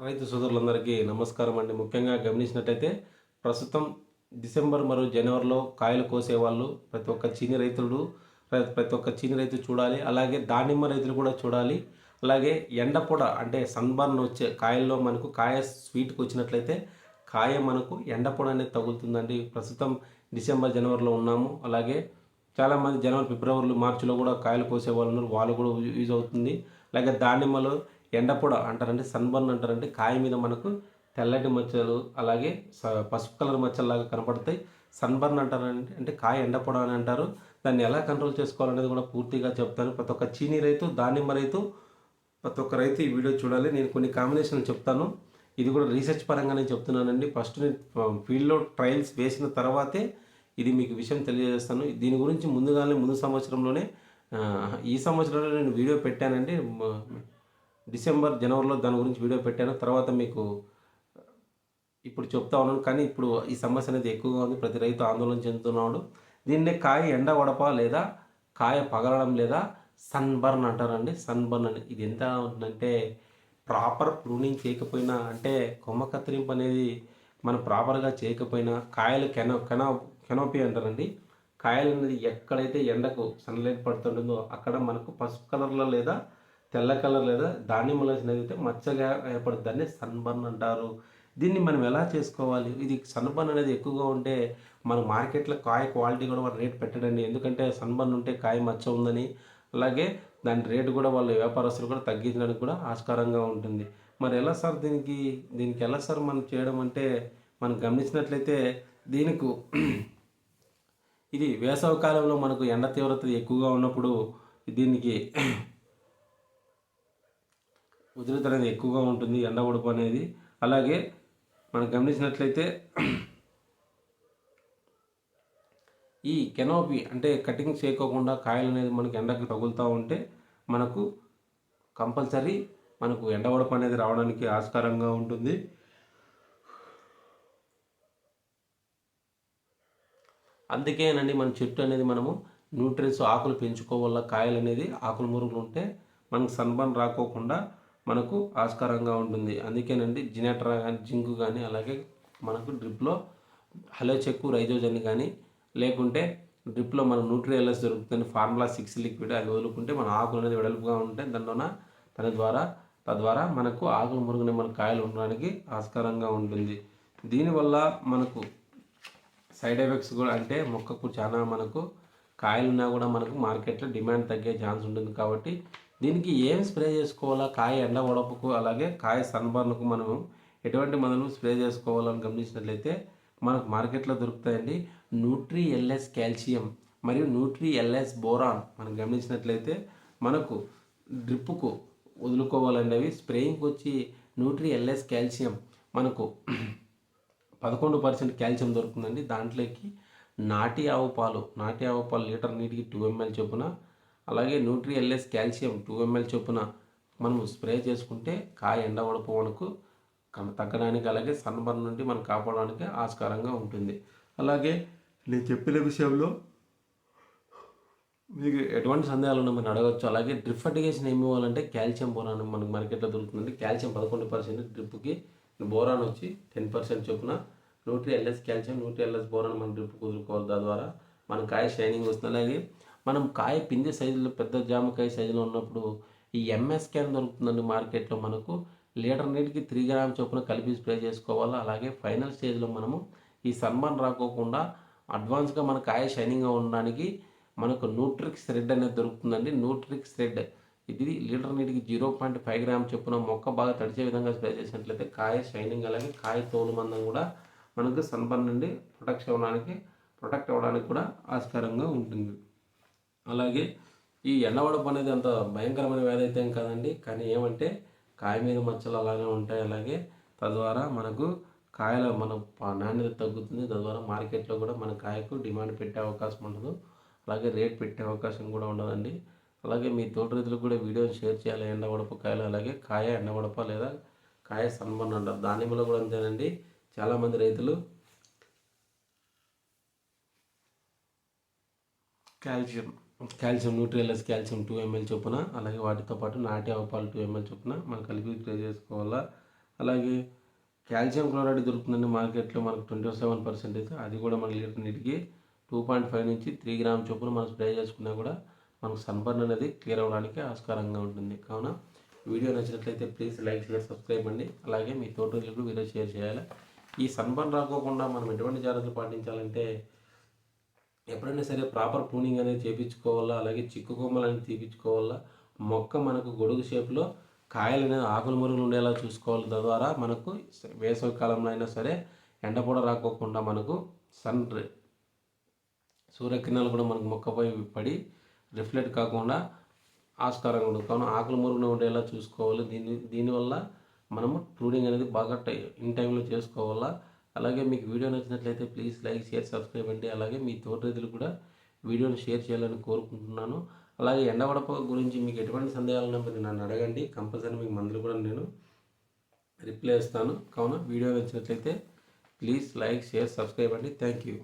రైతు సోదరులందరికీ నమస్కారం అండి. ముఖ్యంగా గమనించినట్టయితే ప్రస్తుతం డిసెంబర్ మరియు జనవరిలో కాయలు కోసేవాళ్ళు ప్రతి ఒక్క చీని రైతు చూడాలి. అలాగే దానిమ్మ రైతులు కూడా చూడాలి. అలాగే ఎండపొడ అంటే సన్బర్న్ వచ్చే కాయల్లో మనకు కాయ స్వీట్కి వచ్చినట్లయితే కాయ మనకు ఎండపొడ అనేది తగులుతుందండి. ప్రస్తుతం డిసెంబర్ జనవరిలో ఉన్నాము. అలాగే చాలామంది జనవరి ఫిబ్రవరి మార్చిలో కూడా కాయలు కోసే వాళ్ళు ఉన్నారు. వాళ్ళు కూడా యూజ్ అవుతుంది. అలాగే దానిమ్మలో ఎండపొడ అంటారండి, సన్బర్న్ అంటారండి. కాయ మీద మనకు తెల్లటి మచ్చలు అలాగే పసుపు కలర్ మచ్చల్లాగా కనపడతాయి. సన్బర్న్ అంటారండి, అంటే కాయ ఎండపొడ అని అంటారు. దాన్ని ఎలా కంట్రోల్ చేసుకోవాలనేది కూడా పూర్తిగా చెప్తాను. ప్రతి ఒక్క చీనీ రైతు, దానిమ్మ రైతు, ప్రతి ఒక్క రైతు ఈ వీడియో చూడాలి. నేను కొన్ని కాంబినేషన్లు చెప్తాను. ఇది కూడా రీసెర్చ్ పరంగానే చెప్తున్నానండి. ఫస్ట్ నేను ఫీల్డ్లో ట్రయల్స్ వేసిన తర్వాతే ఇది మీకు విషయం తెలియజేస్తాను. దీని గురించి ముందు సంవత్సరంలోనే ఈ సంవత్సరంలో నేను వీడియో పెట్టానండి. డిసెంబర్ జనవరిలో దాని గురించి వీడియో పెట్టాను. తర్వాత మీకు ఇప్పుడు చెప్తా ఉన్నాను. కానీ ఇప్పుడు ఈ సమస్య అనేది ఎక్కువగా ఉంది. ప్రతి రైతు ఆందోళన చెందుతున్నాడు. దీన్నే కాయ ఎండ వడప లేదా కాయ పగలడం లేదా సన్బర్న్ అంటారండి. సన్బర్న్ అని ఇది ఎంత ఉంటుందంటే ప్రాపర్ ప్రూనింగ్ చేయకపోయినా, అంటే కొమ్మ కత్తిరింపు అనేది మనం ప్రాపర్గా చేయకపోయినా కాయలు కెనోపీ అంటారండి. కాయలు అనేది ఎక్కడైతే ఎండకు సన్లైట్ పడుతుంటుందో అక్కడ మనకు పసుపు కలర్లో లేదా తెల్ల కలర్ లేదా దానిమ్మలో అయితే మచ్చగా ఏర్పడుతుంది. దాన్ని సన్బర్న్ అంటారు. దీన్ని మనం ఎలా చేసుకోవాలి? ఇది సన్బర్న్ అనేది ఎక్కువగా ఉంటే మన మార్కెట్లో కాయ క్వాలిటీ కూడా వాళ్ళు రేట్ పెట్టడండి. ఎందుకంటే సన్బర్న్ ఉంటే కాయ మచ్చ ఉందని, అలాగే దాని రేటు కూడా వాళ్ళు వ్యాపారస్తులు కూడా తగ్గించడానికి కూడా ఆస్కారంగా ఉంటుంది. మరి ఎలా సార్ దీనికి ఎలా సార్ మనం చేయడం అంటే, మనం గమనించినట్లయితే దీనికి ఇది వేసవి కాలంలో మనకు ఎండ తీవ్రత ఎక్కువగా ఉన్నప్పుడు దీనికి ఉధృతి అనేది ఎక్కువగా ఉంటుంది, ఎండ ఉడుపు అనేది. అలాగే మనం గమనించినట్లయితే ఈ కెనోపీ అంటే కటింగ్ చేయకోకుండా కాయలు అనేది మనకు ఎండకు తగులుతూ ఉంటే మనకు కంపల్సరీ మనకు ఎండ ఉడపు అనేది రావడానికి ఆస్కారంగా ఉంటుంది. అందుకేనండి మన చెట్టు అనేది మనము న్యూట్రియన్స్ ఆకులు పెంచుకోవాల. కాయలు అనేది ఆకులు మురుగులు ఉంటే మనకు సన్బర్న్ రాకోకుండా మనకు ఆస్కారంగా ఉంటుంది. అందుకేనండి జినెట్రా కానీ జింకు కానీ, అలాగే మనకు డ్రిప్లో హలో చెక్కు రైజోజన్ కానీ, లేకుంటే డ్రిప్లో మన న్యూట్రియల్స్ దొరుకుతుంది ఫార్ములా 6 లిక్విడ్, అది వదులుకుంటే మన ఆకులు అనేది వెడల్పుగా ఉంటాయి. తద్వారా మనకు ఆకులు మురుగునే మన కాయలు ఉండడానికి ఆస్కారంగా ఉంటుంది. దీనివల్ల మనకు సైడ్ ఎఫెక్ట్స్ కూడా, అంటే మొక్కకు చాలా మనకు కాయలున్నా కూడా మనకు మార్కెట్లో డిమాండ్ తగ్గే ఛాన్స్ ఉంటుంది. కాబట్టి దీనికి ఏం స్ప్రే చేసుకోవాలా, కాయ ఎండ వడపుకు అలాగే కాయ సన్బర్న్కు మనము ఎటువంటి మందులు స్ప్రే చేసుకోవాలని గమనించినట్లయితే మనకు మార్కెట్లో దొరుకుతాయండి. న్యూట్రీ ఎల్ఎస్ కాల్షియం మరియు న్యూట్రీ ఎల్ఎస్ బోరాన్ మనం గమనించినట్లయితే మనకు డ్రిప్పుకు వదులుకోవాలండి. అవి స్ప్రేయింగ్కి వచ్చి న్యూట్రీ ఎల్ఎస్ కాల్షియం మనకు 11% కాల్షియం దొరుకుతుందండి. దాంట్లోకి నాటి ఆవు పాలు లీటర్ నీటికి 2 ml చొప్పున, అలాగే న్యూట్రీ ఎల్ఎస్ కాల్షియం 2 ml చొప్పున మనం స్ప్రే చేసుకుంటే కాయ ఎండ ఉడపు మనకు తగ్గడానికి, అలాగే సన్బర్న్ నుండి మనం కాపాడడానికి ఆస్కారంగా ఉంటుంది. అలాగే నేను చెప్పిన విషయంలో మీకు ఎటువంటి సందేహాలు ఉన్నా మీరు అడగచ్చు. అలాగే డ్రిప్ ఫర్టిగేషన్ ఏమి ఇవ్వాలంటే కాల్షియం బోరాన్ మనకు మార్కెట్లో దొరుకుతుందండి. కాల్షియం 11%, డ్రిప్కి బోరాన్ వచ్చి 10% చొప్పున. Nutri LS calcium, nutri LS boron మన డ్రిప్ కుదురుకోవాలి. తద్వారా మన కాయ షైనింగ్ వస్తుంది. అలాగే మనం కాయ పిండి సైజులో పెద్ద జామకాయ సైజులో ఉన్నప్పుడు ఈ ఎంఎస్ క్యాన్ దొరుకుతుందండి మార్కెట్లో. మనకు లీటర్ నీటికి 3 గ్రామ్ చొప్పున కలిపి స్ప్రే చేసుకోవాలి. అలాగే ఫైనల్ స్టేజ్లో మనము ఈ సన్బర్న్ రాకోకుండా అడ్వాన్స్గా మన కాయ షైనింగ్గా ఉండడానికి మనకు న్యూట్రిక్స్ థ్రెడ్ అనేది దొరుకుతుందండి. న్యూట్రిక్స్ థ్రెడ్ ఇది లీటర్ నీటికి 0.5 గ్రామ్ చొప్పున మొక్క బాగా తడిచే విధంగా స్ప్రే చేసినట్లయితే కాయ షైనింగ్, అలాగే కాయ తోలు మందం కూడా మనకు సన్బర్న్ నుండి ప్రొటెక్ట్ అవ్వడానికి కూడా ఆస్కారంగా ఉంటుంది. అలాగే ఈ ఎండవడపు అనేది అంత భయంకరమైన వ్యాధి అయితే ఏం కాదండి. కానీ ఏమంటే కాయ మీద మచ్చలు అలానే ఉంటాయి. అలాగే తద్వారా మనకు కాయల మన నాణ్యత తగ్గుతుంది. తద్వారా మార్కెట్లో కూడా మన కాయకు డిమాండ్ పెట్టే అవకాశం ఉండదు, అలాగే రేట్ పెట్టే అవకాశం కూడా ఉండదండి. అలాగే మీ తోటి రైతులకు కూడా వీడియోని షేర్ చేయాలి. ఎండవడపు కాయలు, అలాగే కాయ ఎండవడప లేదా కాయ సన్బర్న్ అంటారు. దానిమ్మలో కూడా అంతేనండి. చాలామంది రైతులు కాల్షియం న్యూట్రియల్స్ కాల్షియం 2 ml చొప్పున, అలాగే వాటితో పాటు నాటి ఆవు పాలు 2 ml చొప్పున మనం కలిపి స్ప్రే చేసుకోవాలా. అలాగే కాల్షియం క్లోరైడ్ దొరుకుతుందండి మార్కెట్లో మనకు 27% అయితే అది కూడా మన లీటర్ నీటికి 2.5 నుంచి 3 గ్రామ్ చొప్పున మనం స్ప్రే చేసుకున్నా కూడా మనకు సన్బర్న్ అనేది క్లియర్ అవ్వడానికి ఆస్కారంగా ఉంటుంది. కావున వీడియో నచ్చినట్లయితే ప్లీజ్ లైక్ షేర్ సబ్స్క్రైబ్ అండి. అలాగే మీ తోటలకు వీడియో షేర్ చేయాలి. ఈ సన్బర్న్ రాకోకుండా మనం ఎటువంటి జాగ్రత్తలు పాటించాలంటే ఎప్పుడైనా సరే ప్రాపర్ ప్రూనింగ్ అనేది చేయించుకోవాలా, అలాగే చిక్కు కొమ్మలు అనేది తీపించుకోవాలా, మొక్క మనకు గొడుగు షేప్లో కాయలు అనేది ఆకులు మురుగులు ఉండేలా చూసుకోవాలి. తద్వారా మనకు వేసవి కాలంలో అయినా సరే ఎండ కూడా రాకోకుండా మనకు సూర్యకిరణాలు కూడా మనకు మొక్కపై పడి రిఫ్లెక్ట్ కాకుండా ఆస్కారంగా ఉంటుంది. కావున ఆకులు మురుగున ఉండేలా చూసుకోవాలి. దీనివల్ల మనము ప్రూనింగ్ అనేది బాగా ఇన్ టైంలో చేసుకోవాలా. అలాగే మీకు వీడియో నచ్చినట్లయితే ప్లీజ్ లైక్ షేర్ సబ్స్క్రైబ్ అండి. అలాగే మీ తోట రైతులు కూడా వీడియోని షేర్ చేయాలని కోరుకుంటున్నాను. అలాగే ఎండవడప గురించి మీకు ఎటువంటి సందేహాలున్నా మీరు నన్ను అడగండి. కంపల్సరీ మీకు మందులు కూడా నేను రిప్లై ఇస్తాను. కావున వీడియో నచ్చినట్లయితే ప్లీజ్ లైక్ షేర్ సబ్స్క్రైబ్ అండి. Thank you.